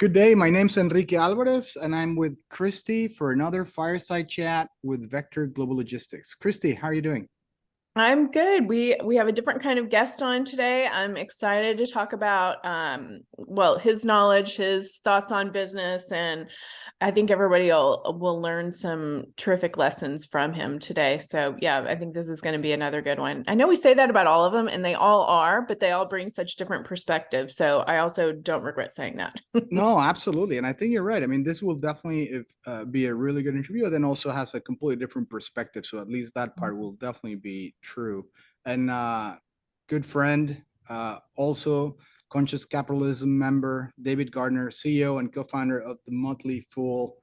Good day. My name's Enrique Alvarez, and I'm with Kristi for another fireside chat with Vector Global Logistics. Kristi, how are you doing? I'm good. We have a different kind of guest on today. I'm excited to talk about his knowledge, his thoughts on business, and I think everybody will learn some terrific lessons from him today. So yeah, I think this is going to be another good one. I know we say that about all of them, and they all are, but they all bring such different perspectives. So I also don't regret saying that. No, absolutely. And I think you're right. I mean, this will definitely be a really good interview, and then also has a completely different perspective. So at least that part will definitely be true. And good friend, also conscious capitalism member, David Gardner, CEO and co-founder of the Motley Fool.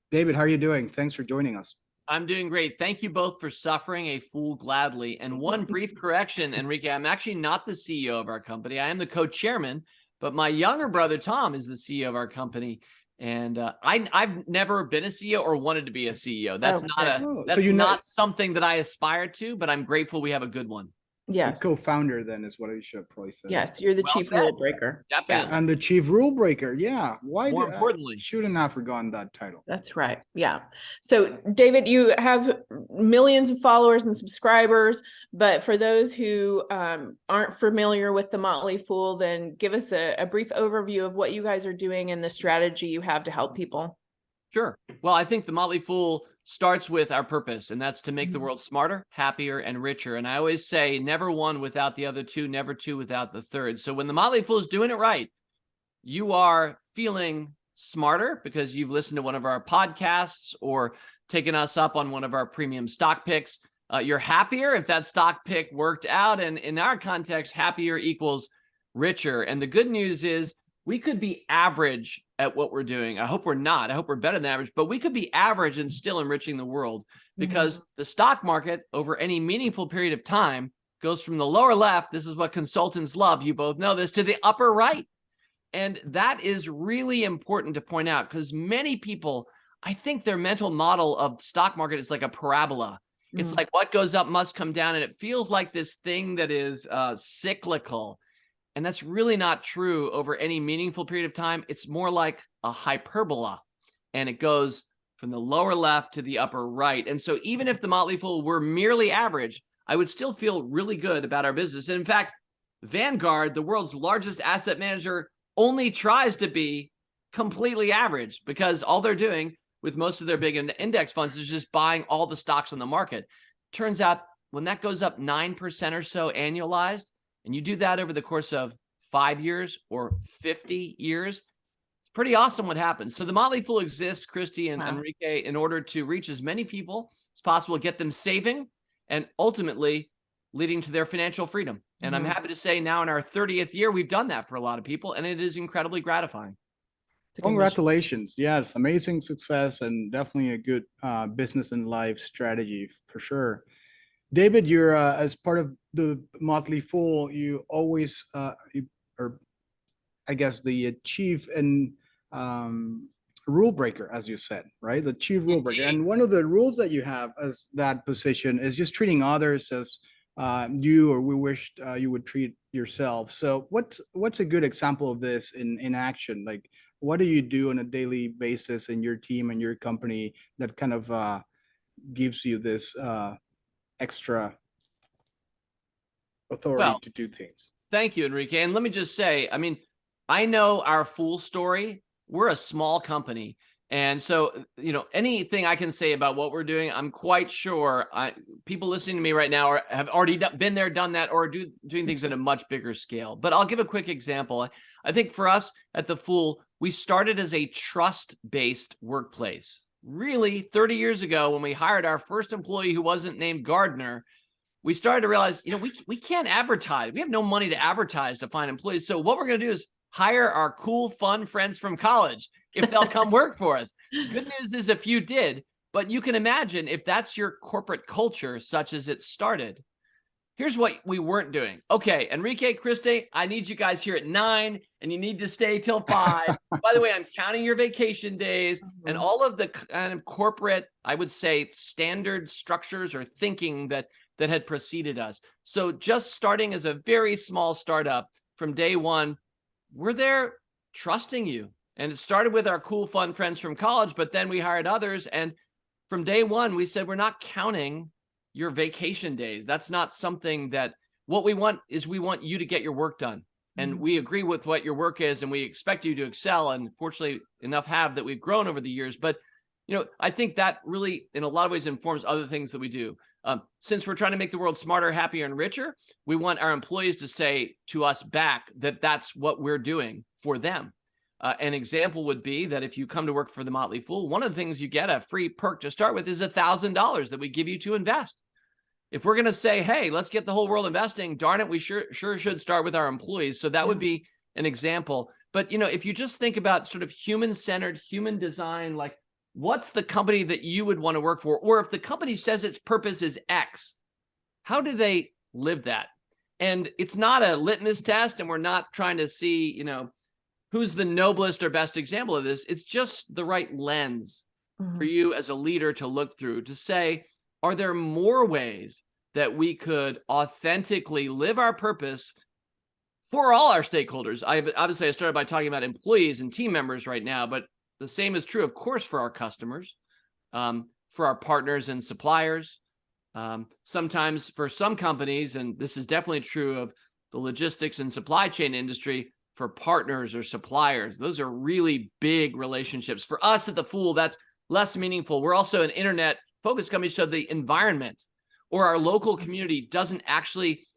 David, how are you doing? Thanks for joining us. I'm doing great. Thank you both for suffering a fool gladly. And one brief correction, Enrique, I'm actually not the CEO of our company. I am the co-chairman, but my younger brother, Tom, is the CEO of our company. And I've never been a CEO or wanted to be a CEO. That's not something that I aspire to, but I'm grateful we have a good one. Yes. The co-founder then is what I should probably say. Yes, you're the chief rule breaker. Definitely. And the chief rule breaker. Yeah. More importantly, shouldn't have forgotten that title. That's right. Yeah. So David, you have millions of followers and subscribers, but for those who aren't familiar with the Motley Fool, then give us a brief overview of what you guys are doing and the strategy you have to help people. Sure. Well, I think the Motley Fool starts with our purpose, and that's to make the world smarter, happier, and richer. And I always say, never one without the other two, never two without the third. So when the Motley Fool is doing it right, you are feeling smarter because you've listened to one of our podcasts or taken us up on one of our premium stock picks. You're happier if that stock pick worked out. And in our context, happier equals richer. And the good news is we could be average at what we're doing. I hope we're not. I hope we're better than average, but we could be average and still enriching the world because the stock market over any meaningful period of time goes from the lower left. This is what consultants love. You both know this, to the upper right. And that is really important to point out because many people, I think their mental model of stock market is like a parabola. It's like what goes up must come down. And it feels like this thing that is cyclical. And that's really not true over any meaningful period of time. It's more like a hyperbola, and it goes from the lower left to the upper right. And so even if the Motley Fool were merely average, I would still feel really good about our business. And in fact, Vanguard, the world's largest asset manager, only tries to be completely average because all they're doing with most of their big index funds is just buying all the stocks on the market. Turns out when that goes up 9% or so annualized, and you do that over the course of 5 years or 50 years, it's pretty awesome what happens. So the Motley Fool exists, Kristi and Enrique, in order to reach as many people as possible, get them saving, and ultimately leading to their financial freedom. And I'm happy to say now in our 30th year, we've done that for a lot of people, and it is incredibly gratifying. Congratulations. Yes, amazing success and definitely a good business and life strategy for sure. David, you're as part of the Motley Fool, you always or I guess the chief and rule breaker, as you said, right? The chief rule breaker. And one of the rules that you have as that position is just treating others as you or we wished you would treat yourself. So what's a good example of this in action? Like, what do you do on a daily basis in your team and your company that kind of gives you this extra authority to do things? Thank you, Enrique. And let me just say, I mean, I know our Fool story. We're a small company. And so, anything I can say about what we're doing, I'm quite sure people listening to me right now have already been there, done that, or doing things at a much bigger scale. But I'll give a quick example. I think for us at the Fool, we started as a trust-based workplace. Really, 30 years ago, when we hired our first employee who wasn't named Gardner, we started to realize, we can't advertise. We have no money to advertise to find employees. So what we're going to do is hire our cool, fun friends from college if they'll come work for us. Good news is a few did, but you can imagine if that's your corporate culture, such as it started. Here's what we weren't doing. Okay, Enrique, Kristi, I need you guys here at 9, and you need to stay till 5. By the way, I'm counting your vacation days and all of the kind of corporate, I would say, standard structures or thinking that had preceded us. So just starting as a very small startup from day one, we're there trusting you, And it started with our cool, fun friends from college, but then we hired others. And from day one, we said, we're not counting your vacation days. That's not something that, what we want is we want you to get your work done. And we agree with what your work is, and we expect you to excel. And fortunately enough have that we've grown over the years. But, I think that really, in a lot of ways, informs other things that we do. Since we're trying to make the world smarter, happier, and richer, we want our employees to say to us back that that's what we're doing for them. An example would be that if you come to work for the Motley Fool, one of the things you get, a free perk to start with, is $1,000 that we give you to invest. If we're going to say, hey, let's get the whole world investing, darn it, we sure should start with our employees. So that would be an example. But, if you just think about sort of human-centered, human design, like what's the company that you would want to work for? Or if the company says its purpose is X, how do they live that? And it's not a litmus test, and we're not trying to see, who's the noblest or best example of this. It's just the right lens for you as a leader to look through, to say, are there more ways that we could authentically live our purpose for all our stakeholders? Obviously, I started by talking about employees and team members right now, but the same is true, of course, for our customers, for our partners and suppliers. Sometimes for some companies, and this is definitely true of the logistics and supply chain industry, for partners or suppliers. Those are really big relationships. For us at The Fool, that's less meaningful. We're also an internet-focused company, so the environment or our local community doesn't actually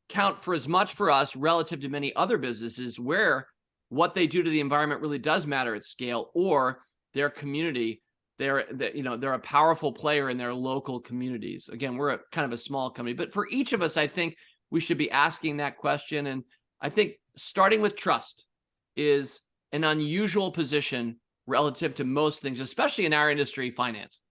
count for as much for us relative to many other businesses where what they do to the environment really does matter at scale, or their community. They're a powerful player in their local communities. Again, we're kind of a small company, but for each of us, I think we should be asking that question. And I think starting with trust is an unusual position relative to most things, especially in our industry, finance.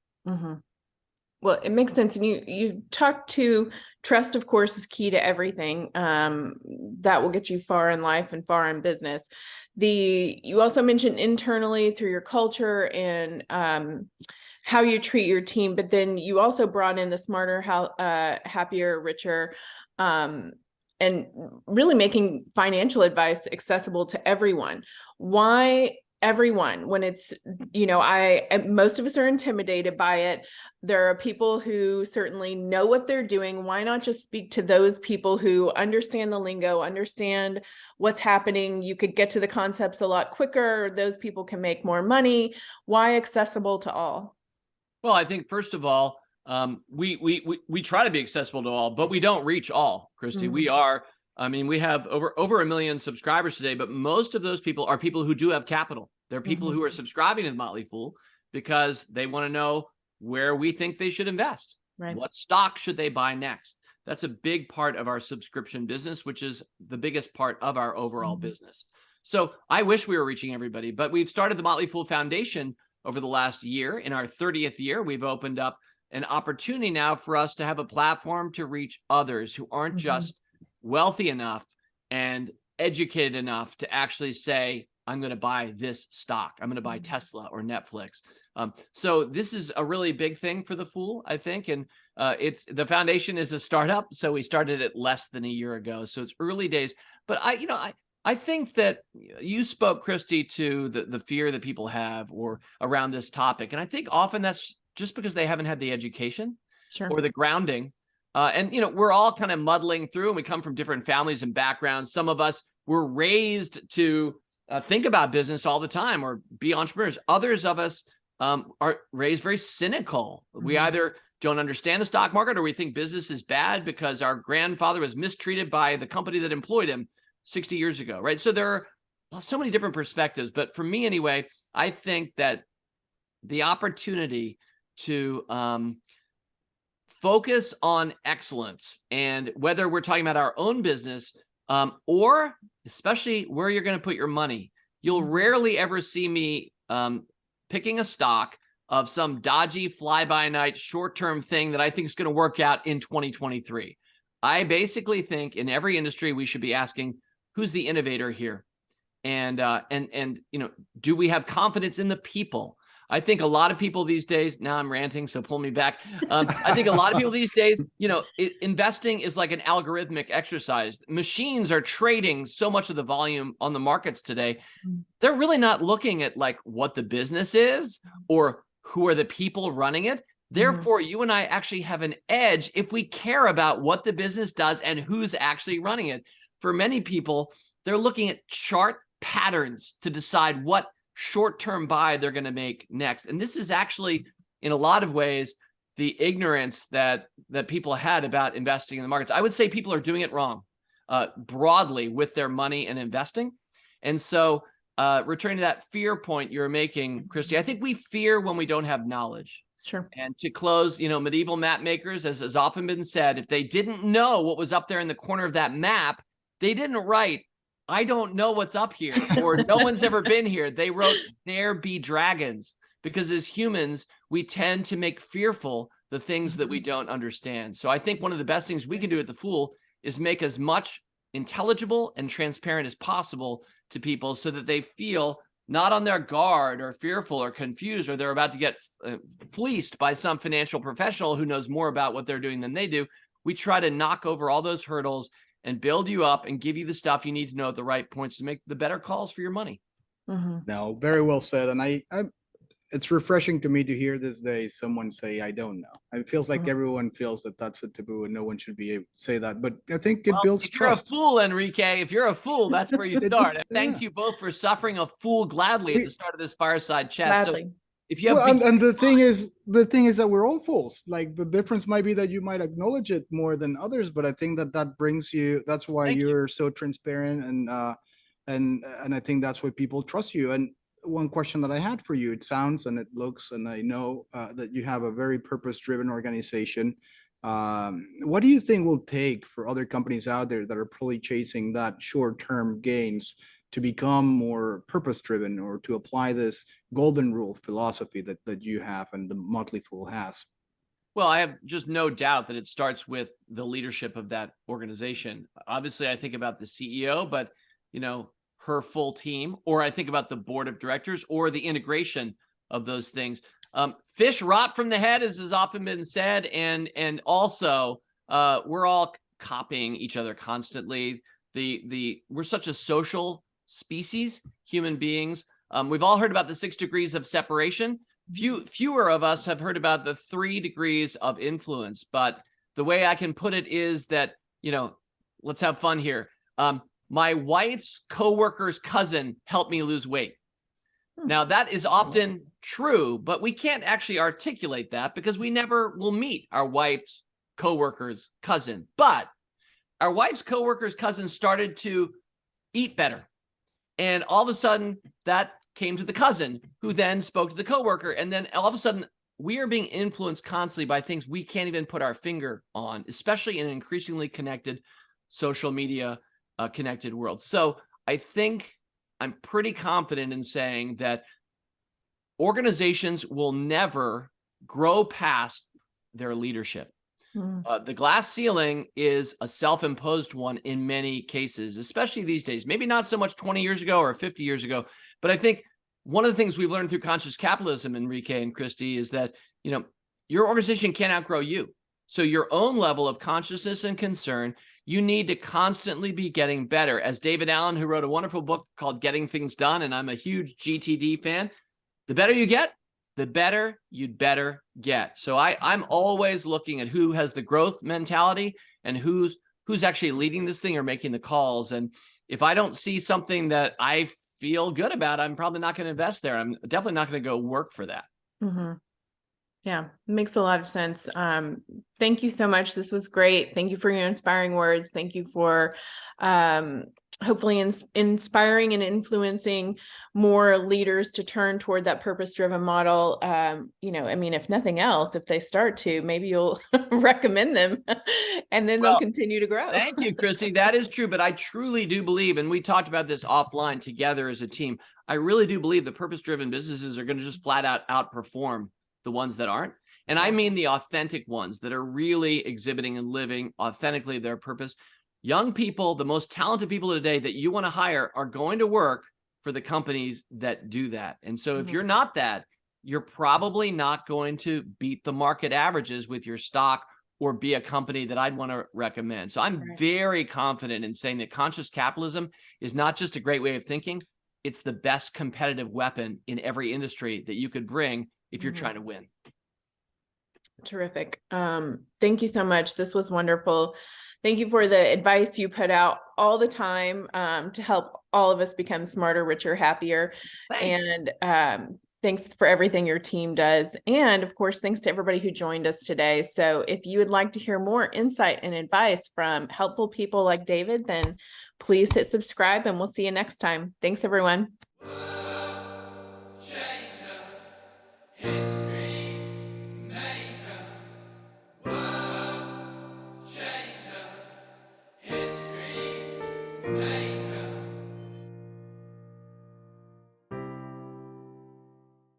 Well, it makes sense. And you talked to trust, of course, is key to everything. That will get you far in life and far in business. You also mentioned internally through your culture and how you treat your team, but then you also brought in the smarter, happier, richer, and really making financial advice accessible to everyone. Why everyone? When it's, most of us are intimidated by it. There are people who certainly know what they're doing. Why not just speak to those people who understand the lingo, understand what's happening? You could get to the concepts a lot quicker. Those people can make more money. Why accessible to all? Well, I think first of all, we try to be accessible to all, but we don't reach all, Kristi. We have over 1 million subscribers today, but most of those people are people who do have capital. They're people who are subscribing to the Motley Fool because they want to know where we think they should invest. Right. What stock should they buy next? That's a big part of our subscription business, which is the biggest part of our overall business. So I wish we were reaching everybody, but we've started the Motley Fool Foundation over the last year. In our 30th year, we've opened up an opportunity now for us to have a platform to reach others who aren't just wealthy enough and educated enough to actually say, I'm going to buy this stock. I'm going to buy Tesla or Netflix. So this is a really big thing for the Fool, I think. And the foundation is a startup. So we started it less than a year ago. So it's early days. But I think that you spoke, Kristi, to the fear that people have or around this topic. And I think often that's just because they haven't had the education or the grounding. And we're all kind of muddling through, and we come from different families and backgrounds. Some of us were raised to think about business all the time or be entrepreneurs. Others of us are raised very cynical. We either don't understand the stock market or we think business is bad because our grandfather was mistreated by the company that employed him 60 years ago, right? So there are so many different perspectives. But for me anyway, I think that the opportunity to focus on excellence, and whether we're talking about our own business or especially where you're going to put your money, you'll rarely ever see me picking a stock of some dodgy fly-by-night short-term thing that I think is going to work out in 2023. I basically think in every industry we should be asking, who's the innovator here? And do we have confidence in the people? I think a lot of people these days, now I'm ranting, so pull me back. I think a lot of people these days, investing is like an algorithmic exercise. Machines are trading so much of the volume on the markets today. They're really not looking at like what the business is or who are the people running it. Therefore, you and I actually have an edge if we care about what the business does and who's actually running it. For many people, they're looking at chart patterns to decide what short-term buy they're going to make next. And this is actually, in a lot of ways, the ignorance that people had about investing in the markets. I would say people are doing it wrong broadly with their money and investing. And so returning to that fear point you're making, Kristi, I think we fear when we don't have knowledge. Sure. And to close, medieval map makers, as has often been said, if they didn't know what was up there in the corner of that map, they didn't write, I don't know what's up here, or no one's ever been here. They wrote, there be dragons, because as humans, we tend to make fearful the things that we don't understand. So I think one of the best things we can do at The Fool is make as much intelligible and transparent as possible to people so that they feel not on their guard or fearful or confused, or they're about to get fleeced by some financial professional who knows more about what they're doing than they do. We try to knock over all those hurdles and build you up and give you the stuff you need to know at the right points to make the better calls for your money. No, very well said. And I it's refreshing to me to hear this day someone say, I don't know. It feels like everyone feels that that's a taboo and no one should be able to say that. But I think it builds if trust. You're a fool, Enrique. If you're a fool, that's where you start. And thank you both for suffering a fool gladly at the start of this fireside chat. Gladly. So if you have and the thing is that we're all fools. Like, the difference might be that you might acknowledge it more than others, but I think that brings you, that's why you're so transparent, and I think that's why people trust you. And one question that I had for you, it sounds and it looks, and I know that you have a very purpose-driven organization. What do you think will take for other companies out there that are probably chasing that short-term gains to become more purpose-driven, or to apply this golden rule philosophy that you have and the Motley Fool has? Well, I have just no doubt that it starts with the leadership of that organization. Obviously, I think about the CEO, but her full team, or I think about the board of directors, or the integration of those things. Fish rot from the head, as has often been said, and also we're all copying each other constantly. We're such a social species, human beings. We've all heard about the 6 degrees of separation. Fewer of us have heard about the 3 degrees of influence. But the way I can put it is that, let's have fun here. My wife's coworker's cousin helped me lose weight. Now, that is often true, but we can't actually articulate that because we never will meet our wife's coworker's cousin. But our wife's coworker's cousin started to eat better. And all of a sudden, that came to the cousin, who then spoke to the coworker. And then all of a sudden, we are being influenced constantly by things we can't even put our finger on, especially in an increasingly connected social media connected world. So I think I'm pretty confident in saying that organizations will never grow past their leadership. The glass ceiling is a self-imposed one in many cases, especially these days. Maybe not so much 20 years ago or 50 years ago, but I think one of the things we've learned through conscious capitalism, Enrique and Kristi, is that your organization can't outgrow you. So your own level of consciousness and concern, you need to constantly be getting better. As David Allen, who wrote a wonderful book called Getting Things Done, and I'm a huge GTD fan, the better you get, the better you'd better get. So I'm always looking at who has the growth mentality and who's actually leading this thing or making the calls. And if I don't see something that I feel good about, I'm probably not going to invest there. I'm definitely not going to go work for that. Yeah, makes a lot of sense. Thank you so much. This was great. Thank you for your inspiring words. Thank you for hopefully inspiring and influencing more leaders to turn toward that purpose-driven model. If nothing else, if they start to, maybe you'll recommend them and then they'll continue to grow. Thank you, Kristi. That is true. But I truly do believe, and we talked about this offline together as a team, I really do believe the purpose-driven businesses are going to just flat out outperform the ones that aren't. And I mean the authentic ones that are really exhibiting and living authentically their purpose. Young people, the most talented people today that you want to hire, are going to work for the companies that do that. And so if you're not that, you're probably not going to beat the market averages with your stock or be a company that I'd want to recommend. So I'm very confident in saying that conscious capitalism is not just a great way of thinking, it's the best competitive weapon in every industry that you could bring if you're trying to win. Terrific. Thank you so much. This was wonderful. Thank you for the advice you put out all the time to help all of us become smarter, richer, happier. Thanks. And thanks for everything your team does. And of course, thanks to everybody who joined us today. So if you would like to hear more insight and advice from helpful people like David, then please hit subscribe and we'll see you next time. Thanks, everyone. World changer.